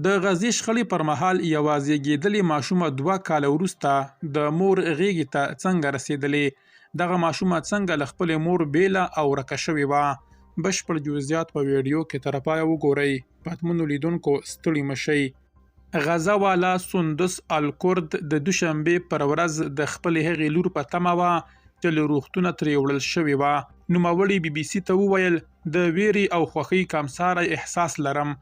د غزې شخړې پر مهال یوه زیږېدلې ماشومه 2 کاله وروسته د مور غېږې ته څنګه رسېدلې؟ دغه ماشومه څنګه له خپلې مور بېله او ورکه شوې وه؟ بشپړ جزئیات په ویډیو کې تر پایه وګورئ. پاتمنو لیدونکو ستړي مه شئ. غزه والا سندس الکرد د دوشنبې پر ورځ د خپلې هغې لور په تمه وه چې له روغتونه ترې وړل شوې وه. نوموړي BBC ته وویل د ویرې او خوښۍ کمساری احساس لرم.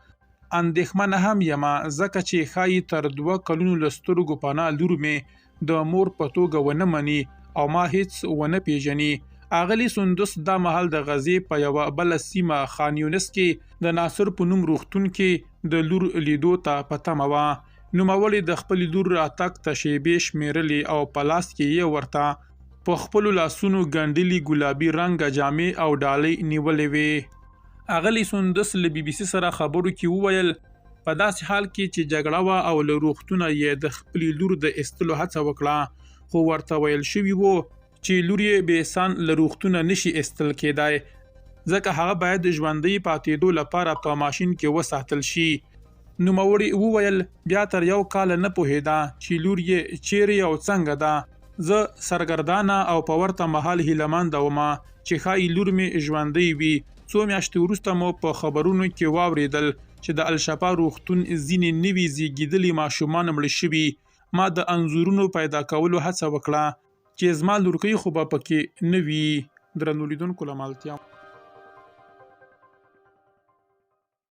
اندېښمنه هم یم ځکه چې ښایي تر 2 کلونو له سترګو پناه لور مې د مور په توګه ونه مني او ما هیڅ ونه پیژني. اغلې سندس دا مهال د غزې په یوه بله سیمه خان یونس کې د ناصر په نوم روغتون کې د لور لیدو ته په تمه وه. نوموړي د خپلې لور راتګ ته شیبې شمیرلې او په لاس کې یې ورته په خپلو لاسونو ګنډلې ګلابي رنګه جامې او ډالۍ نیولې وې. اغلې سندس له BBC سره خبرو کې وویل په داسې حال کې چې جګړه وه او له روغتونه یې د خپلې لور د ایستلو هڅه وکړه، خو ورته ویل شوي وو چې لور یې بې سان له روغتونه نشي ایستل کېدای ځکه هغه باید ژوندۍ پاتېدو لپاره په ماشین کې وساتل شي. نوموړي وویل بیا تر 1 کال نه پوهېده چې لور یې چیرې او څنګه ده. زه سرګردانه او په ورته مهال هیلهمنده ومه چې ښایي لور مې ژوندۍ وي. 2 میاشتې وروسته مو په خبرونو کې واورېدل چې د الشفا روغتون ځینې نوي زیږېدلي ماشومان مړه شوي. ما د انځورونو پیدا کولو هڅه وکړه چې زما لورکۍ خو به پکې نه وي. درنو لیدونکو له مالتیا